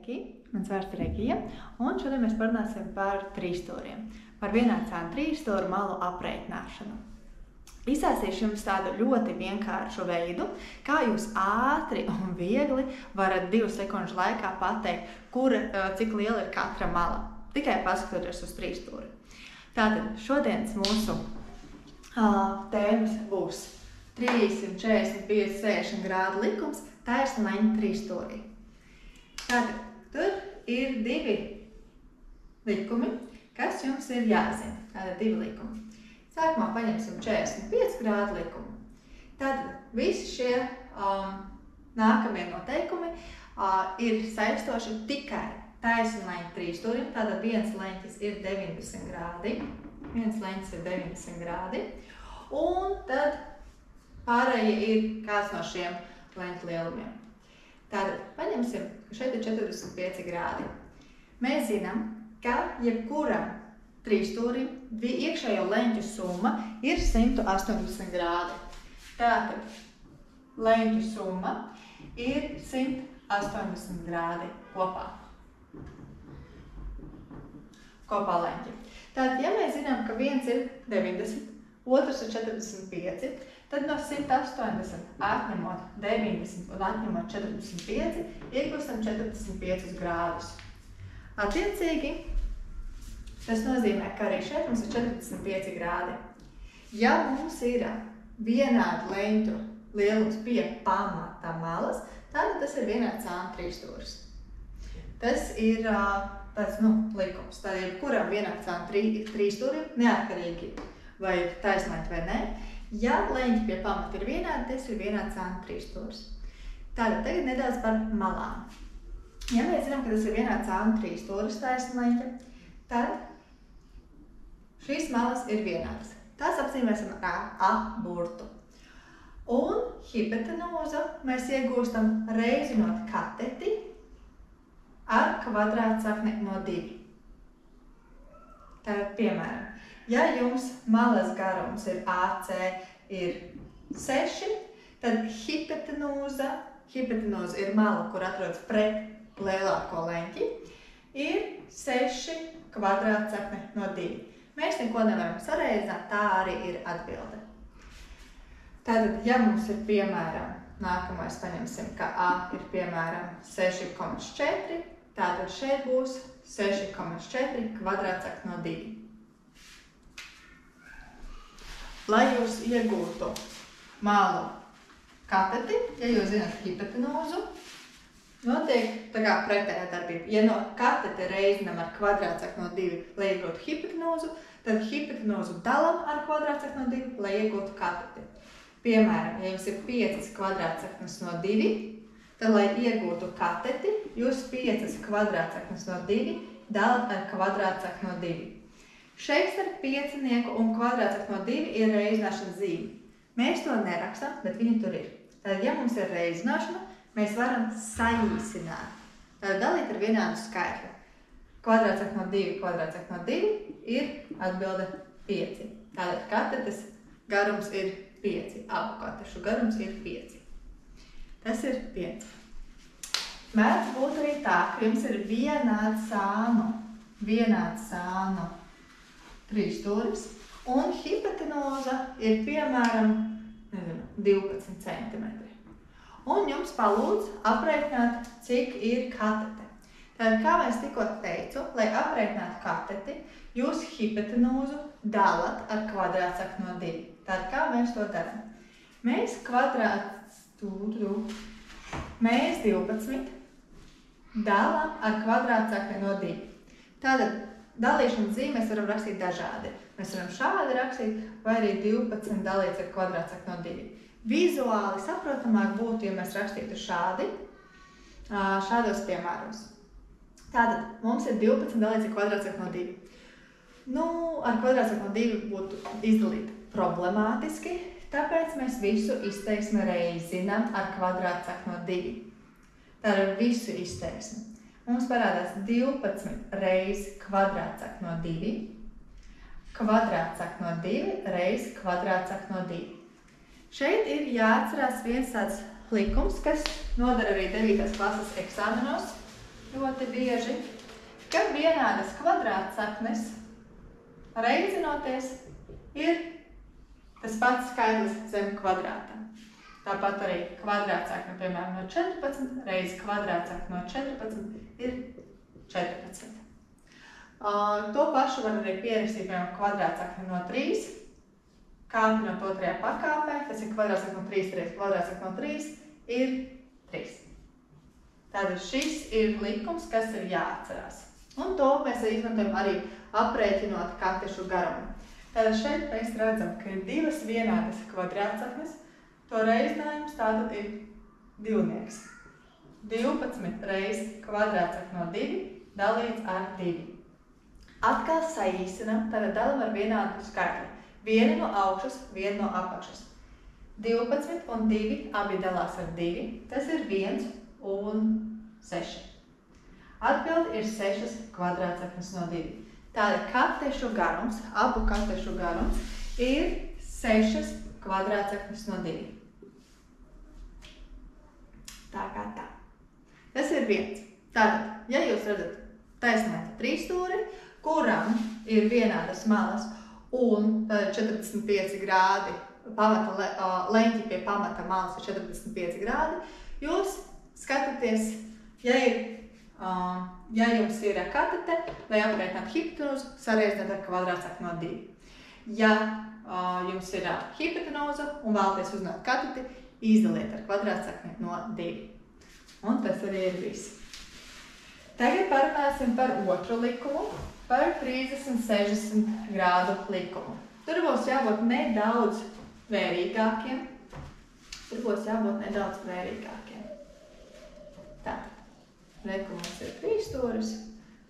Sveiki! Mans vārds ir Regija, un šodien mēs parunāsim par trīsstūriem, par vienādsānu trīsstūru malu aprēķināšanu. Izstāstīšu jums tādu ļoti vienkāršu veidu, kā jūs ātri un viegli varat 2 sekundžu laikā pateikt, cik liela ir katra mala, tikai paskatoties uz trīsstūri. Tātad šodienas mūsu tēmas būs 345-60 grādu likums taisna leņķa trīsstūrī. Tātad tur ir 2 likumi, kas jums ir jāzina. Tātad 2 likumi. Sākumā paņemsim 45 grādu likumu. Tātad visi šie nākamie noteikumi ir saistoši tikai taisna leņķa trīsstūrim. Tātad viens leņķis ir 90 grādi. Un tad pārējie ir kāds no šiem leņķa lielumiem. Tātad paņemsim, ka šeit ir 45 grādi. Mēs zinām, ka jebkuram trīsstūrim iekšējo leņķu summa ir 180 grādi. Tātad leņķu summa ir 180 grādi kopā leņķi. Tātad, ja mēs zinām, ka viens ir 90, otrs ir 45, tad no 180 atņemot 90 un atņemot 45, iegūstam 45 grādus. Attiecīgi, tas nozīmē, ka arī šeit mums ir 45 grādi. Ja mums ir vienāda leņķu lielums pie pamata malas, tad tas ir vienādsānu trīsstūris. Tas ir tāds likums. Tad jebkuram vienādsānu trīsstūrim, neatkarīgi vai ir taisnleņķi vai nē, ja leņķi pie pamata ir vienādi, tas ir vienādsānu trīsstūris. Tātad tagad nedaudz par malām. Ja mēs zinām, ka tas ir vienādsānu trīsstūris taisna leņķa, tad šīs malas ir vienādas. Tās apzīmēsim ar A burtu. Un hipotenūzu mēs iegūstam reizinot kateti ar kvadrātsakni no 2. Tātad, piemēram, ja jums malas garums ir AC ir 6, tad hipotenūza ir mala, kur atrodas pret lielāko leņķi, ir 6 kvadrātsakni no 2. Mēs neko nevaram sareizināt, tā arī ir atbilde. Tātad, ja mums ir piemēram, nākamais paņemsim, ka A ir piemēram 6,4, tātad šeit būs 6,4 kvadrātsakni no 2. Lai jūs iegūtu malu kateti, ja jūs zināt hipotenūzu, notiek tā kā pretējā darbība. Ja no katete reizinam ar kvadrātsakni no 2, lai iegūtu hipotenūzu, tad hipotenūzu dalam ar kvadrātsakni no 2, lai iegūtu kateti. Piemēram, ja jums ir 5 kvadrātsaknes no 2, tad, lai iegūtu kateti, jūs 5 kvadrātsaknes no 2 dalat ar kvadrātsakni no 2. Šeit ar piecinieku un kvadrātsakni no 2 ir reizināšanas zīme. Mēs to nerakstam, bet viņi tur ir. Tad, ja mums ir reizināšana, mēs varam saīsināt. Tātad dalīt ar vienādu skaitli. Kvadrātsakni no 2, kvadrātsakni no 2 ir atbilde 5. Tātad katetes garums ir 5. Abu katešu garums ir 5. Tas ir 5. Mēdz būt arī tā, ka jums ir vienādsānu trīsstūris, un hipotenūza ir piemēram 12 cm. Un jums palūdz aprēķināt, cik ir katete. Tātad, kā mēs tikko teicu, lai aprēķinātu kateti, jūs hipotenūzu dalat ar kvadrātsakni no 2. Tātad, kā mēs to darām? Mēs 12 dalām ar kvadrātsakni no 2. Tātad, dalīšanas zīmi mēs varam rakstīt dažādi. Mēs varam šādi rakstīt, vai arī 12 dalīts ar kvadrātsakni no 2. Vizuāli saprotamāk būtu, ja mēs rakstītu šādos piemēros. Tātad, mums ir 12 dalīts ar kvadrātsakni no 2. Ar kvadrātsakni no 2 būtu izdalīt problemātiski, tāpēc mēs visu izteiksmi reizinām ar kvadrātsakni no 2. Tātad visu izteiksmi. Mums parādās 12 reiz kvadrātsakni no 2, kvadrātsakni no 2 reiz kvadrātsakni no 2. Šeit ir jāatcerās viens tāds likums, kas nodara arī 9. klases eksāmenos. ļoti bieži, ka vienādas kvadrātsaknes reizinoties ir tas pats skaitlis zem kvadrāta. Tāpat arī kvadrātsakne, piemēram, no 14 reizi kvadrātsakne no 14 ir 14. To pašu var arī pierakstīt, piemēram, kvadrātsakne no 3, kāpinot no 2. pakāpē, tas ir kvadrātsakne no 3 reizi kvadrātsakne no 3 ir 3. Tātad šis ir likums, kas ir jāatcerās. Un to mēs izmantojam arī aprēķinot katešu garumu. Tātad šeit mēs redzam, ka ir divas vienādas kvadrātsaknes. To reizinājums tātad ir divnieks. 12 reizi kvadrātsakne no 2 dalīts ar 2. Atkal saīsinam, tātad dalam ar vienādu skaitli. Viena no augšas, viena no apakšas. 12 un 2 abi dalās ar 2, tas ir 1 un 6. Atbildi ir 6 kvadrātsaknes no 2. Tātad katešu garums, abu katešu garums ir 6 kvadrātsaknes no 2. Tā kā tā. Tas ir 1. Tātad, ja jūs redzat taisnētu trīsstūri, kuram ir vienādas malas un 45 grādi pamata leņķi pie pamata malas ir 45 grādi, jūs skatāties, ja jums ir katete, lai aprēķinātu hipotenuzu, sareizināt ar kvadrātsakni no 2. Ja jums ir hipotenuza un vēlaties uzzināt kateti, izdaliet ar kvadrātsakni no 2. Un tas arī ir viss. Tagad parunāsim par otru likumu, par 30-60 grādu likumu. Tur būs jābūt nedaudz vērīgākiem. Tātad, mums ir trīsstūris,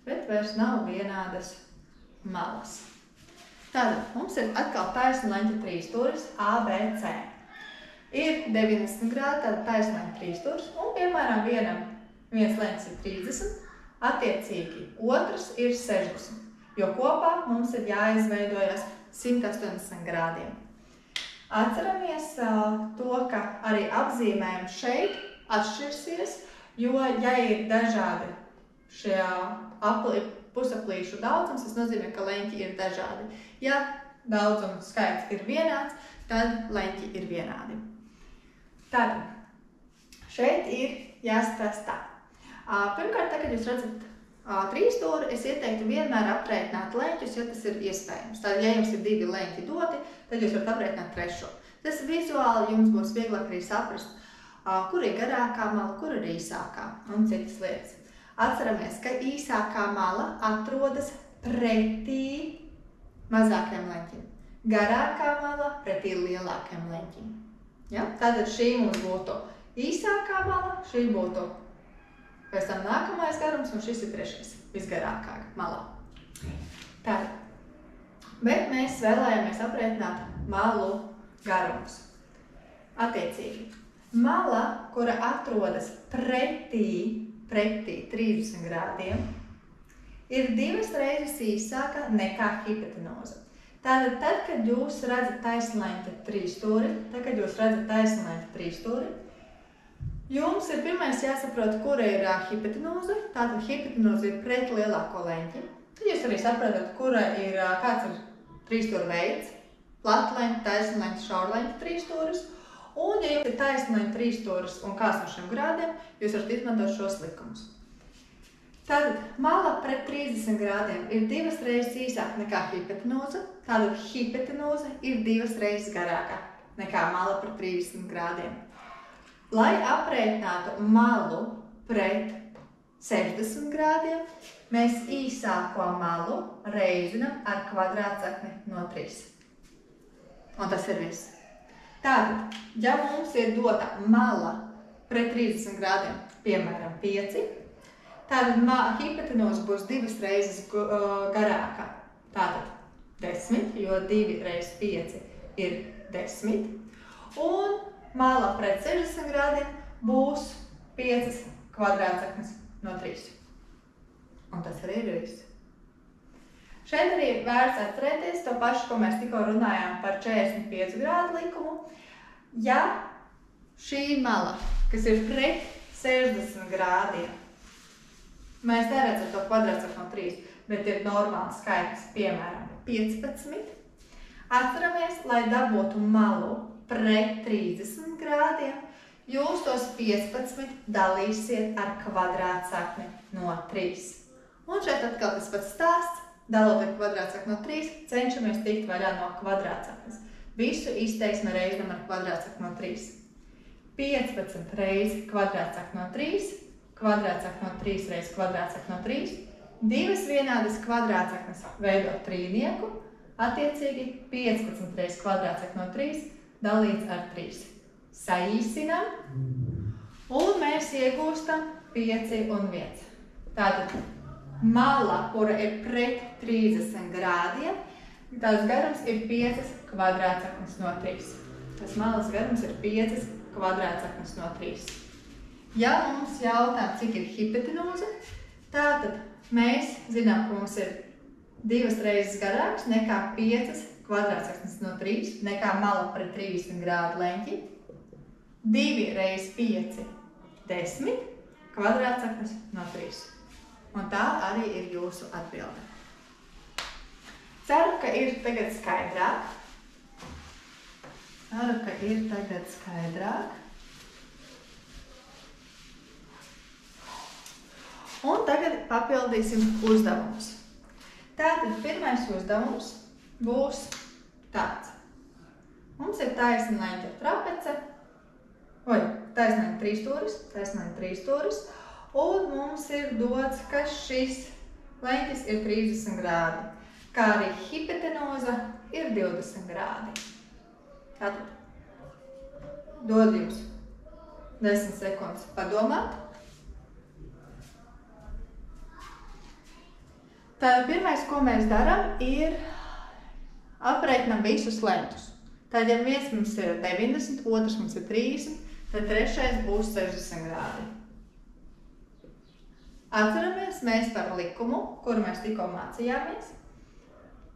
bet vairs nav vienādas malas. Tātad, mums ir atkal taisnleņķa trīsstūris ABC. Ir 90 grādi, tātad taisnleņķa trīsstūris, un, piemēram, viens leņķis ir 30, attiecīgi otrs ir 60, jo kopā mums ir jāizveidojas 180 grādiem. Atceramies to, ka arī apzīmējumi šeit atšķirsies, jo, ja ir dažādi šie pusaplīšu daudzums, tas nozīmē, ka leņķi ir dažādi. Ja daudzumu skaits ir vienāds, tad leņķi ir vienādi. Tātad, šeit ir jāstāsta tā. Pirmkārt, tagad jūs redzat trīsstūri, es ieteiktu vienmēr aprēķināt leņķus, ja tas ir iespējams. Tātad, ja jums ir 2 leņķi doti, tad jūs varat aprēķināt trešo. Tas vizuāli jums būs vieglāk arī saprast, kur ir garākā mala, kur ir īsākā un citas lietas. Atceramies, ka īsākā mala atrodas pretī mazākiem leņķim. Garākā mala pretī lielākiem leņķim. Ja? Tātad šī mums būtu īsākā mala, šī būtu pēc tam nākamais garums, un šis ir trešais, visgarākā malā. Tātad, bet mēs vēlējāmies aprēķināt malu garumus. Attiecīgi, mala, kura atrodas pretī 30 grādiem, ir 2 reizes īsāka nekā hipotenuza. Tātad, kad jūs redzat taisnleņķa trīsstūri, jums ir pirmais jāsaprot, kura ir hipotenuza. Tātad hipotenuza ir pret lielāko leņķi. Tad jūs arī saprotat, kāds ir trīsstūra veids. Platleņķa, taisnleņķa, šaurleņķa trīsstūris. Un, ja jums ir taisnleņķa trīsstūris un kāds no šiem grādiem, jūs varat izmantot šos likumus. Tātad, mala pret 30 grādiem ir 2 reizes īsāka nekā hipotenuza. Tātad, hipotenuza ir 2 reizes garāka nekā mala pret 30 grādiem. Lai aprēķinātu malu pret 60 grādiem, mēs īsāko malu reizinam ar kvadrātsakni no 3. Un tas ir viss. Tātad, ja mums ir dota mala pret 30 grādiem, piemēram 5, tad hipotenuza būs 2 reizes garāka. Tātad 10, jo 2 reizes 5 ir 10. Un mala pret 60 grādiem būs 5 kvadrātsaknes no 3. Un tas arī ir viss. Šeit arī vērts atcerēties to pašu, ko mēs tikko runājām par 45 grādu likumu. Ja šī mala, kas ir pret 60 grādiem, Mēs neredzam to kvadrātsakni no 3, bet ir normāls skaitlis, piemēram, 15. Atceramies, lai dabūtu malu pret 30 grādiem, jūs tos 15 dalīsiet ar kvadrātsakni no 3. Un šeit atkal tas pats stāsts, dalot ar kvadrātsakni no 3, cenšamies tikt vaļā no kvadrātsaknes. Visu izteiksmi reizinam ar kvadrātsakni no 3. 15 reizi kvadrātsakni no 3, kvadrātsakni no 3 reizi kvadrātsakni no 3, divas vienādas kvadrātsaknes veido trīnieku, attiecīgi 15 reizi kvadrātsakni no 3 dalīts ar 3. Saīsinām, un mēs iegūstam 5 un 1. Tātad mala, kura ir pret 30 grādiem, tās garums ir 5 kvadrātsaknes no 3. Tas malas garums ir 5 kvadrātsaknes no 3. Ja mums jautā, cik ir hipotenūze, tātad mēs zinām, ka mums ir 2 reizes garāks nekā 5 kvadrātsaknes no 3, nekā mala pret 30 grādu leņķi. 2 reiz 5 – 10 kvadrātsaknes no 3. Un tā arī ir jūsu atbilde. Ceru, ka ir tagad skaidrāk. Un tagad papildīsim uzdevumus. Tātad pirmais uzdevums būs tāds. Mums ir taisna leņķa trapece, taisnaini trīsstūris, un mums ir dots, ka šis leņķis ir 30 grādi, kā arī hipotenūza ir 20 grādi. Tātad dod jums 10 sekundes padomāt. Tātad pirmais, ko mēs darām, ir aprēķinām visus leņķus. Tad, ja viens mums ir 90, otrs mums ir 30, tad trešais būs 60 grādi. Atceramies mēs par likumu, kuru mēs tikko mācījāmies.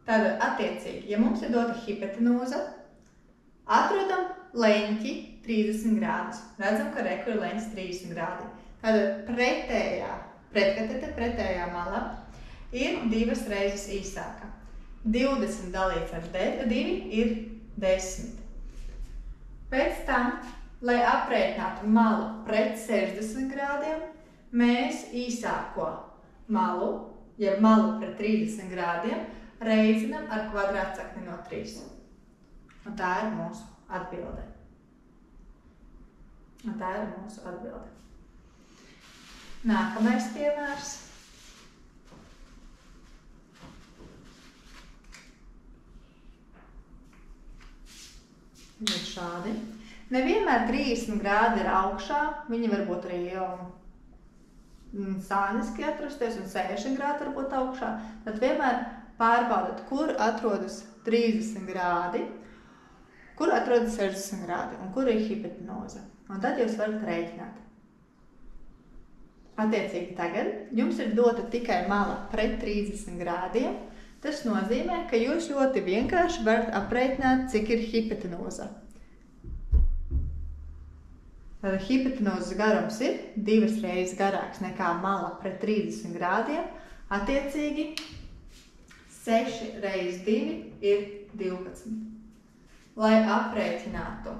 Tad, attiecīgi, ja mums ir dota hipotenūza, atrodam leņķi 30 grādus. Redzam, ka rekur ir leņķis 30 grādi. Tad pretējā malā ir 2 reizes īsāka. 20 dalīts ar 2 ir 10. Pēc tam, lai aprēķinātu malu pret 60 grādiem, mēs īsāko malu, ja malu pret 30 grādiem, reizinam ar kvadrātsakni no 3. Un tā ir mūsu atbilde. Nākamais piemērs. Ir šādi. Nevienmēr 30 grādi ir augšā, viņi var būt arī sāniski atrasties un 60 grādi var būt augšā. Tad vienmēr pārbaudat, kur atrodas 30 grādi, kur atrodas 60 grādi un kur ir hipotenūza. Un tad jūs varat rēķināt. Attiecīgi tagad jums ir dota tikai mala pret 30 grādiem. Tas nozīmē, ka jūs ļoti vienkārši varat aprēķināt, cik ir hipotenūza. Tad hipotenūzas garums ir 2 reizes garāks nekā mala pret 30 grādiem. Attiecīgi 6 reizes 2 ir 12. Lai aprēķinātu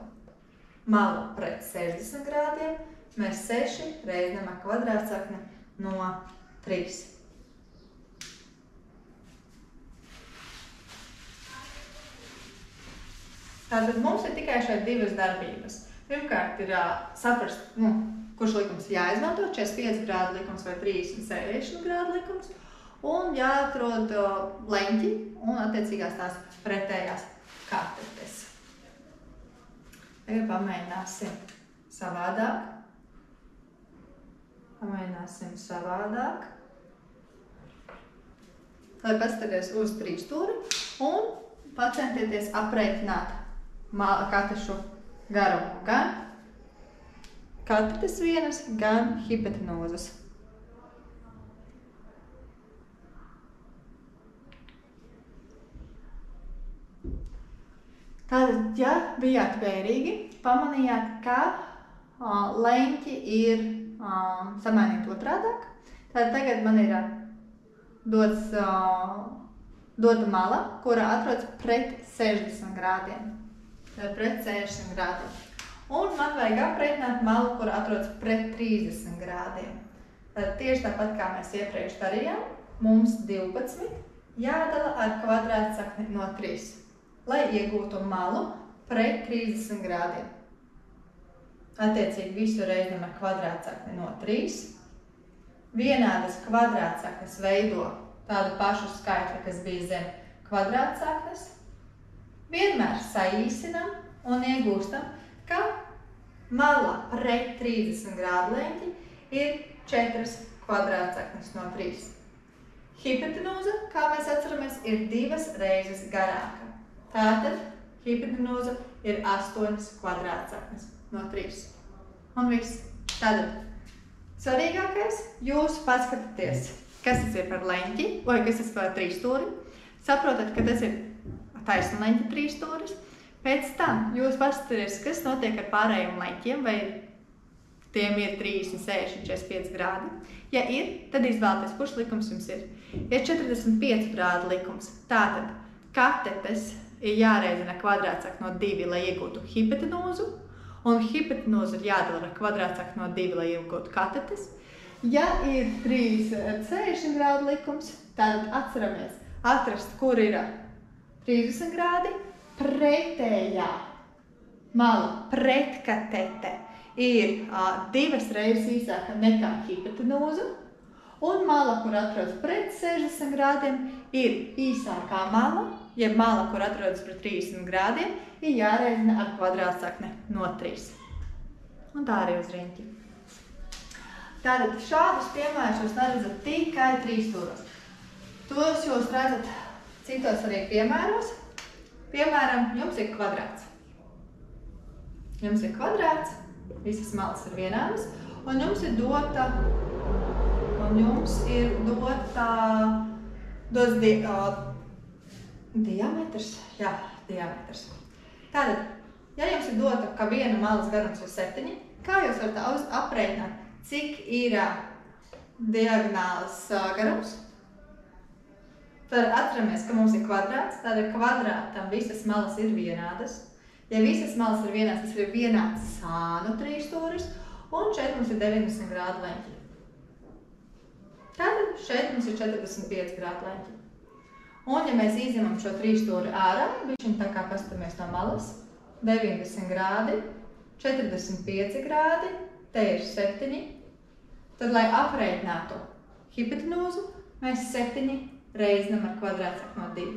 malu pret 60 grādiem, mēs 6 reizinām ar kvadrātsakni no 3. Tātad mums ir tikai šeit 2 darbības. Pirmkārt ir saprast, kurš likums jāizmanto, 45 grādu likums vai 30 grādu likums, un jāatrod leņķi un attiecīgās tās pretējās kartetes. Tagad pamēģināsim savādāk. Lai paskaties uz trīsstūri un pacentieties aprēķināt katešu garumu, gan katetes vienas, gan hipotenūzas. Tātad, ja bijāt vērīgi, pamanījāt, ka leņķi ir samainīti otrādāk, Tātad tagad man ir dota mala, kura atrodas pret 60 grādiem. Tātad pret 60 grādiem. Un man vajag apreikināt malu, kura atrodas pret 30 grādiem. Tātad tieši tāpat, kā mēs iepriekš darījām, mums 12 jādala ar kvadrātsakni no 3, lai iegūtu malu pret 30 grādiem. Attiecīgi visu reizam ar kvadrātsakni no 3. Vienādas kvadrātsaknes veido tādu pašu skaitli, kas bija zem kvadrātsaknes. Vienmēr saīsinam un iegūstam, ka mala pret 30 grādu leņķi ir 4 kvadrātsaknes no 3. Hipotenūza, kā mēs atceramies, ir 2 reizes garāka. Tātad hipotenūza ir 8 kvadrātsaknes no 3. Un viss. Tātad svarīgākais, jūs paskatāties, kas tas ir par leņķi, vai kas tas par trīsstūri. Saprotat, ka tas ir taisna leņķa trīsstūris. Pēc tam jūs paskatāties, kas notiek ar pārējiem leņķiem, vai tiem ir 30, 60, 45 grādi. Ja ir, tad izvēlieties, kurš likums jums ir. Ja 45 grādu likums, tātad katetes ir jāreizina kvadrātsakni no 2, lai iegūtu hipotenūzu, un hipotenūzu ir jādala ar kvadrātsakni no 2, lai iegūtu katetes. Ja ir 60 grādu likums, tātad atceramies atrast, kur ir 30 grādi, pretējā mala pretkatete ir 2 reizes īsāka nekā hipotenūza, un mala, kur atrodas pret 60 grādiem, ir īsākā mala, jeb mala, kur atrodas pret 30 grādiem, ir jāreizina ar kvadrātsakni no 3. Un tā arī uz riņķi. Tātad šādus piemērus jūs neredzat tikai trīsstūros. Tos jūs redzat citos arī piemēros. Piemēram, jums ir kvadrāts. Jums ir kvadrāts, visas malas ir vienādas, un jums ir dots diametrs. Jā, diametrs. Tātad, ja jums ir dota, ka viena malas garums ir 7, kā jūs varat aprēķināt, cik ir diagonālas garums? Tad atceramies, ka mums ir kvadrāts, tātad kvadrātam visas malas ir vienādas. Ja visas malas ir vienādas, tas ir vienāds sānu trīsstūris, un šeit mums ir 90 grādu leņķi. Tātad šeit mums ir 45 grādu leņķi. Un ja mēs izņemam šo trīsstūri ārā, bišķiņ tā kā paskatāmies no malas, 90 grādi, 45 grādi, te ir 7, tad, lai aprēķinātu hipotenūzu, mēs 7 reizinam ar kvadrātsakni no 2.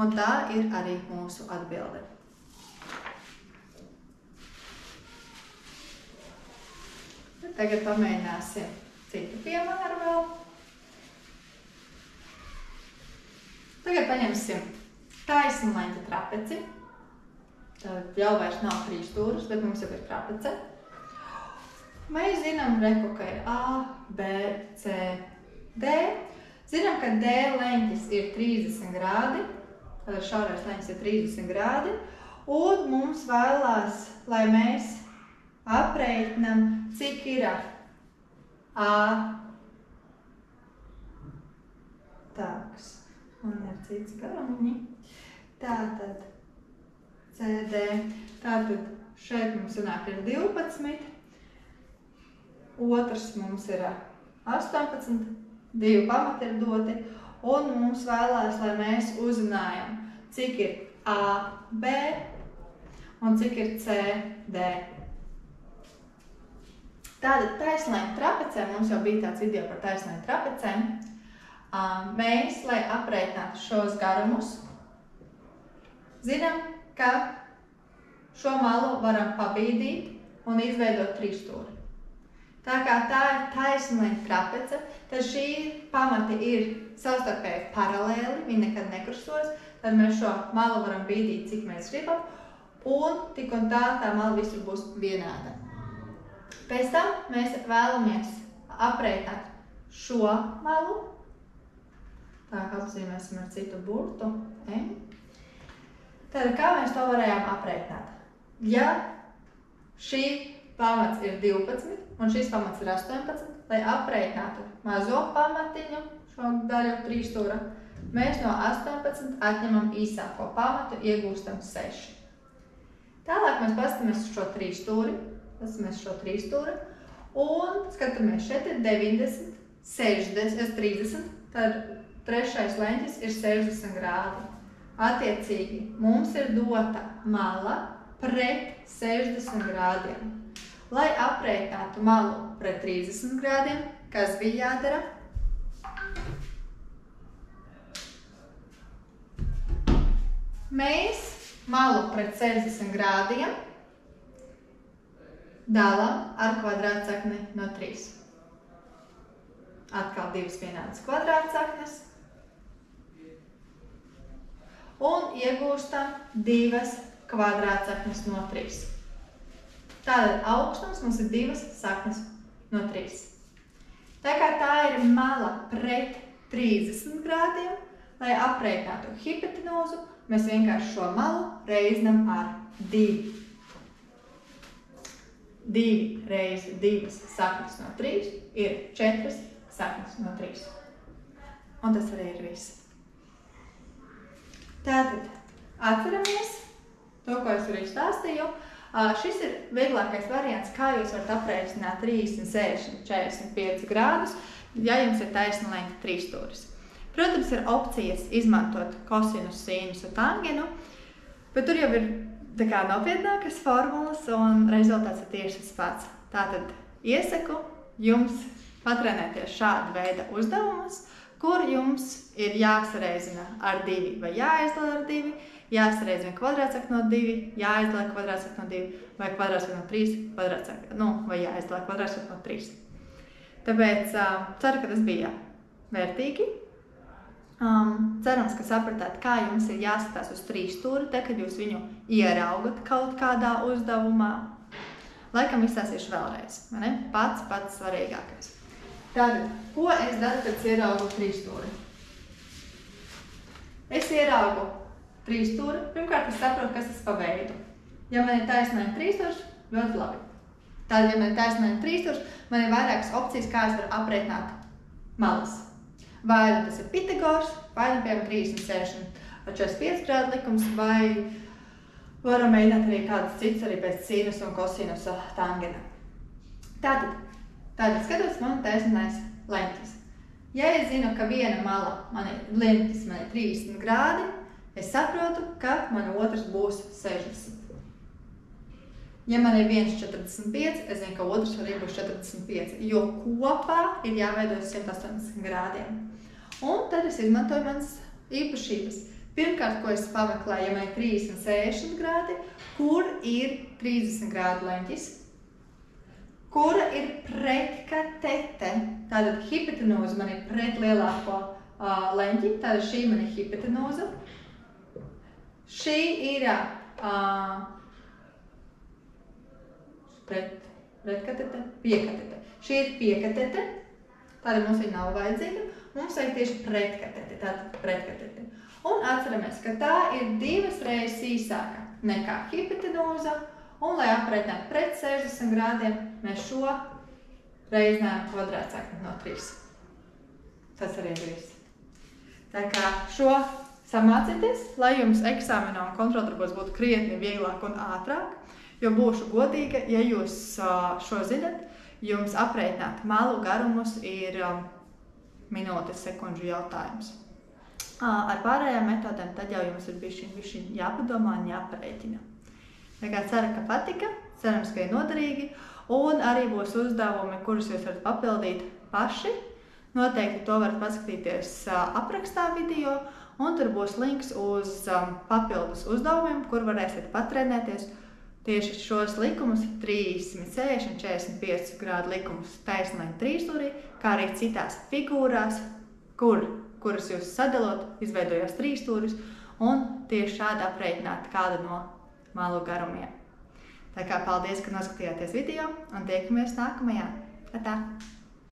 Un tā ir arī mūsu atbilde. Tagad pamēģināsim citu piemēru vēl. Tagad paņemsim taisnu leņķa trapeci. Tad jau vairs nav trīsstūris, bet mums jau ir trapece. Mēs zinām, reku, ka ir A, B, C, D. Zinām, ka D leņķis ir 30 grādi, tad šaurais leņķis ir 30 grādi, un mums vēlās, lai mēs aprēķinām, cik ir A. Tāks, un ir cits garumiņi. Tātad CD, tātad šeit mums sanāk ir 12, otrs mums ir 18, 2 pamati ir doti, un mums vēlās, lai mēs uzzinājam, cik ir AB un cik ir CD. Tātad taisnēm trapecēm, mums jau bija tāds video par taisnēm trapecēm, mēs, lai aprēķinātu šos garumus, zinām, ka šo malu varam pabīdīt un izveidot trīsstūri. Tā kā tā ir taisnēm trapece, tad šī pamati ir savstarpēji paralēli, viņi nekad nekrustojas, tad mēs šo malu varam bīdīt, cik mēs gribam, un tik un tā mala visur būs vienāda. Pēc tam mēs vēlamies aprēķināt šo malu. Tā kā apzīmēsim ar citu burtu. Tad kā mēs to varējām aprēķināt? Ja šī pamats ir 12 un šis pamats ir 18, lai aprēķinātu mazo pamatiņu, šo daļu 3 stūra, mēs no 18 atņemam īsāko pamatu, iegūstam 6. Tālāk mēs paskatāmies uz šo 3 stūri, un skatāmies, šeit ir 90, 60, 30, tad trešais leņķis ir 60 grādi. Attiecīgi, mums ir dota mala pret 60 grādiem. Lai aprēķinātu malu pret 30 grādiem, kas bija jādara? Mēs malu pret 60 grādiem dalām ar kvadrātsakni no 3. Atkal 2 vienādas kvadrātsaknes. Un iegūstam 2 kvadrātsaknes no 3. Tātad augstums mums ir 2 saknes no 3. Tā kā tā ir mala pret 30 grādiem, lai aprēķinātu hipotenūzu, mēs vienkārši šo malu reizinam ar 2. 2 reizi 2 saknes no 3 ir 4 saknes no 3. Un tas arī ir viss. Tātad atceramies to, ko es arī stāstīju. Šis ir vieglākais variants, kā jūs varat aprēķināt 30, 60, 45 grādus, ja jums ir taisna leņķa 3 stūris. Protams, ir opcijas izmantot kosinus, sīnus un tangenu, bet tur jau ir nopietnākas formulas un rezultāts ir tieši tas pats. Tātad iesaku jums patrenēties šāda veida uzdevumus, kur jums ir jāsareizina ar 2 vai jāizdala ar 2, jāsareizina kvadrātsakni no 2, jāizdala kvadrātsakni no 2 vai kvadrātsakni no 3, vai jāizdala kvadrātsakni no 3. Tāpēc ceru, ka tas bija vērtīgi. Cerams, ka sapratāt, kā jums ir jāskatās uz 3 stūri, tad, kad jūs viņu ieraugat kaut kādā uzdevumā. Laikam izstāstīšu vēlreiz, vai ne? Pats svarīgākais. Tātad, ko es daru, kad es ieraugu 3 stūri? Es ieraugu 3 stūri. Pirmkārt, es saprotu, kas tas pa veidu. Ja man ir taisnēm 3 stūrs, ļoti labi. Tātad, ja man ir taisnēm 3 stūrs, man ir vairākas opcijas, kā es varu aprēķināt malas. Vai tas ir Pitagors, vai piemēram 30, 60, 45 grādu likums, vai varam mēģināt arī kādas cits, arī pēc sīnus un kosinus tangena. Tātad skatos man taisnais leņķis. Ja es zinu, ka viena mala leņķis man ir 30 grādi, es saprotu, ka man otrs būs 60. Ja man ir 1,45, es zinu, ka otrs arī būs 45, jo kopā ir jāveido 180 grādiem. Un tad es izmantoju manas īpašības. Pirmkārt, ko es pameklēju, ja man ir 30 un 60 grādi, kur ir 30 grādu leņķis, kura ir pretkatete. Tātad hipotenūza man ir pret lielāko leņķi, tātad šī man ir hipotenūza. Šī ir pretkatete, piekatete. Šī ir piekatete, tātad mums viņa nav vajadzīga. Mums vajag tieši pretkatete, tātad pretkatete. Un atceramies, ka tā ir 2 reizes īsāka nekā hipotenūza. Un, lai aprēķinātu pret 60 grādiem, mēs šo reizinājam kvadrātsakni no 3. Tas arī ir viss. Tā kā šo samācieties, lai jums eksāmenā un kontroldarbos būtu krietni vieglāk un ātrāk, jo būšu godīga, ja jūs šo zinat, jums aprēķināt malu garumus ir minūtes sekundžu jautājums. Ar pārējām metodēm tad jau jums ir bišķiņ jāpadomā un jāparēķina. Tā kā ceru, ka patika, cerams, ka ir noderīgi, un arī būs uzdevumi, kurus jūs varat papildīt paši. Noteikti to varat paskatīties aprakstā video, un tur būs links uz papildus uzdevumiem, kur varēsiet patrenēties tieši šos likumus, 30, 60, 45 grādu likumus taisnleņķa 3 stūrī, kā arī citās figūrās, kuras jūs sadalot, izveidojās 3 stūris, un tieši šādi aprēķināt kādu no malu garumiem. Tā kā paldies, ka noskatījāties video, un tiekamies nākamajā. Atā!